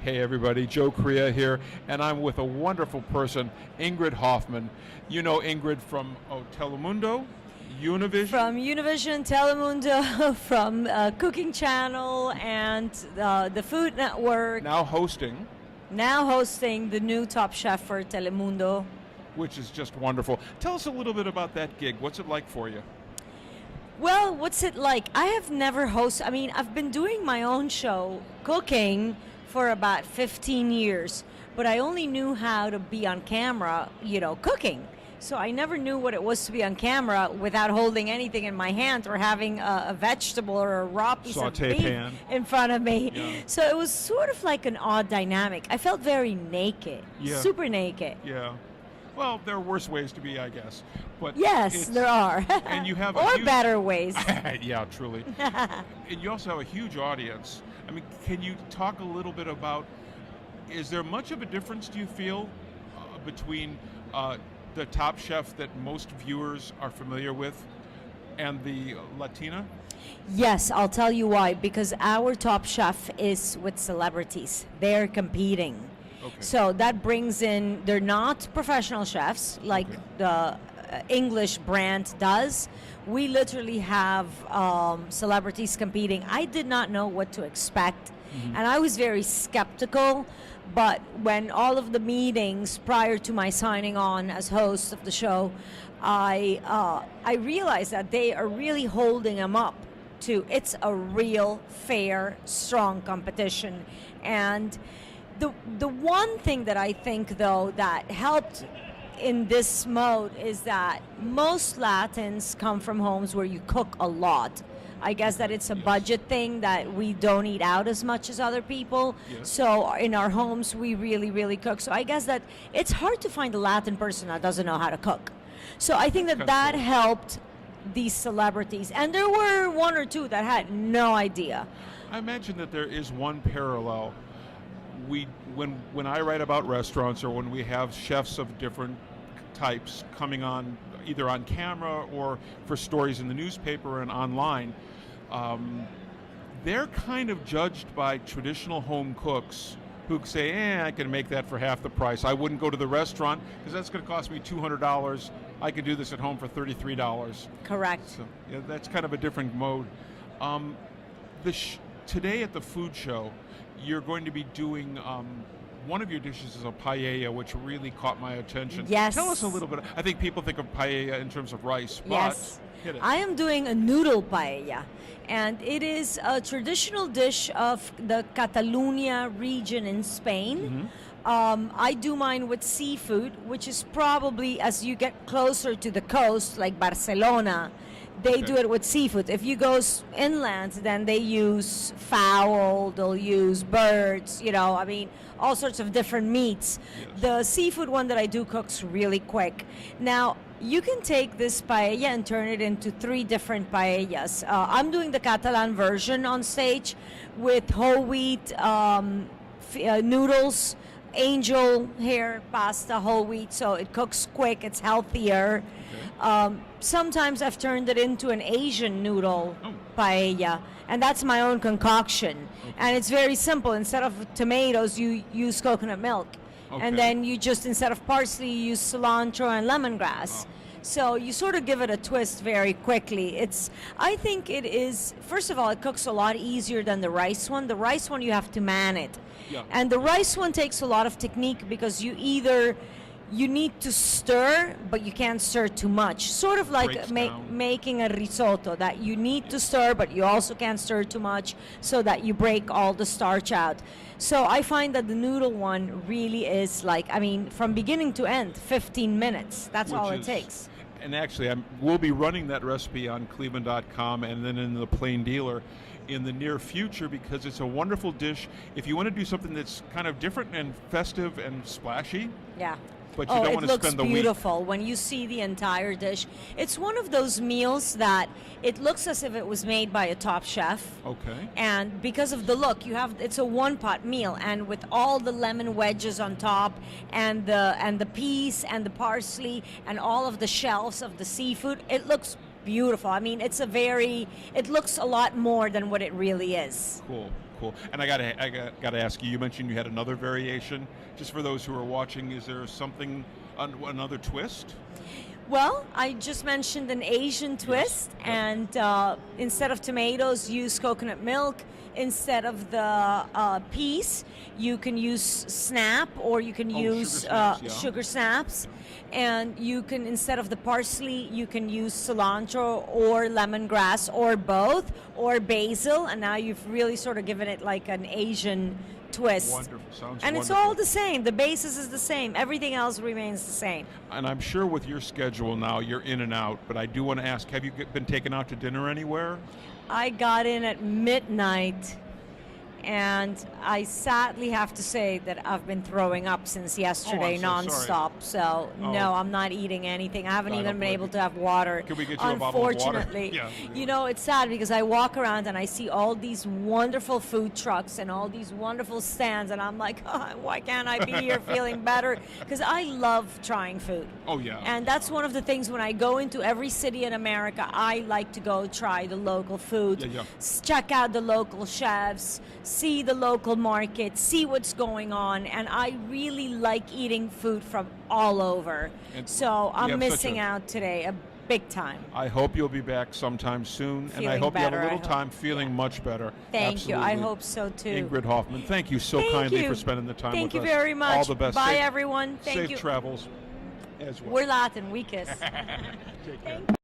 Hey everybody, Joe Correa here, and I'm with a wonderful person, Ingrid Hoffmann. You know Ingrid from Telemundo, Univision? From Univision, Telemundo, from Cooking Channel, and the Food Network. Now hosting. Now hosting the new Top Chef for Telemundo. Which is just wonderful. Tell us a little bit about that gig. What's it like for you? Well, what's it like? I have never hosted, I've been doing my own show, cooking, for about 15 years, but I only knew how to be on camera, cooking. So I never knew what it was to be on camera without holding anything in my hand or having a vegetable or a raw piece of beef in front of me. Yeah. So it was sort of like an odd dynamic. I felt very naked, super naked. Yeah. Well, there are worse ways to be, I guess. But yes, there are. And you have or better ways. Yeah, truly. And you also have a huge audience. Can you talk a little bit about, is there much of a difference, do you feel, between the Top Chef that most viewers are familiar with and the Latina? Yes, I'll tell you why. Because our Top Chef is with celebrities. They're competing. Okay. So that brings in, they're not professional chefs like the English brand does. We literally have celebrities competing. I did not know what to expect, and I was very skeptical. But when all of the meetings prior to my signing on as host of the show, I realized that they are really holding them up to it's a real, fair, strong competition. And the one thing that I think, though, that helped in this mode is that most Latins come from homes where you cook a lot. I guess that it's a budget thing, that we don't eat out as much as other people. Yes. So in our homes, we really, really cook. So I guess that it's hard to find a Latin person that doesn't know how to cook. So I think that helped these celebrities. And there were one or two that had no idea. I imagine that there is one parallel. When I write about restaurants, or when we have chefs of different types coming on, either on camera or for stories in the newspaper and online, they're kind of judged by traditional home cooks who say, I can make that for half the price. I wouldn't go to the restaurant because that's going to cost me $200. I could do this at home for $33. Correct. So that's kind of a different mode. Today at the food show, you're going to be doing one of your dishes is a paella, which really caught my attention. Yes. Tell us a little bit. I think people think of paella in terms of rice, but yes. Hit it. I am doing a noodle paella, and it is a traditional dish of the Catalonian region in Spain. I do mine with seafood, which is probably, as you get closer to the coast, like Barcelona, they do it with seafood. If you go inland, then they use fowl, they'll use birds, all sorts of different meats. Yes. The seafood one that I do cooks really quick. Now, you can take this paella and turn it into 3 different paellas. I'm doing the Catalan version on stage with whole wheat noodles, angel hair pasta, whole wheat, so it cooks quick, it's healthier. Sometimes I've turned it into an Asian noodle paella, and that's my own concoction. And it's very simple. Instead of tomatoes, you use coconut milk. And then you just, instead of parsley, you use cilantro and lemongrass. So you sort of give it a twist very quickly. I think it is, first of all, it cooks a lot easier than the rice one. The rice one, you have to man it. Yeah. And the rice one takes a lot of technique because you need to stir, but you can't stir too much. Sort of like making a risotto, that you need to stir, but you also can't stir too much so that you break all the starch out. So I find that the noodle one really is from beginning to end, 15 minutes. That's all it takes. And actually, we'll be running that recipe on cleveland.com and then in the Plain Dealer in the near future, because it's a wonderful dish. If you want to do something that's kind of different and festive and splashy, yeah. But you don't want to spend the week. It looks beautiful when you see the entire dish. It's one of those meals that it looks as if it was made by a top chef. Okay. And because of the look, it's a one-pot meal, and with all the lemon wedges on top, and the peas and the parsley and all of the shells of the seafood, it looks beautiful. It looks a lot more than what it really is. Cool. cool. And I gotta ask you. You mentioned you had another variation. Just for those who are watching, is there something, another twist? Well, I just mentioned an Asian twist, Yes. and instead of tomatoes, use coconut milk. Instead of the peas, you can use snap, or you can use sugar snaps. And you can, instead of the parsley, you can use cilantro or lemongrass or both, or basil. And now you've really sort of given it like an Asian twist. Wonderful. Sounds and wonderful. it's all the same. The basis is the same. Everything else remains the same. And I'm sure with your schedule now, you're in and out. But I do want to ask, have you been taken out to dinner anywhere? I got in at midnight, and I sadly have to say that I've been throwing up since yesterday, I'm so sorry. nonstop. So no, I'm not eating anything. I haven't I even don't been blame able you. to have water. Can we get you a bottle of water? Unfortunately, Yeah. you know, it's sad because I walk around and I see all these wonderful food trucks and all these wonderful stands, and I'm like, oh, why can't I be here feeling better? Because I love trying food. Oh, yeah. And that's one of the things when I go into every city in America, I like to go try the local food, Yeah. check out the local chefs, see the local market, see what's going on, and I really like eating food from all over. And So we I'm have missing such a- out today, a big time. I hope you'll be back sometime soon, and I Feeling hope you better, have a I little hope. time feeling much better. Thank you. I Absolutely. hope so too. Ingrid Hoffmann, thank you so Thank kindly you. for spending the time Thank with you us. very much. All the best. Bye, Safe- everyone. Thank Safe you. travels as well. We're Latin. We kiss. Take care.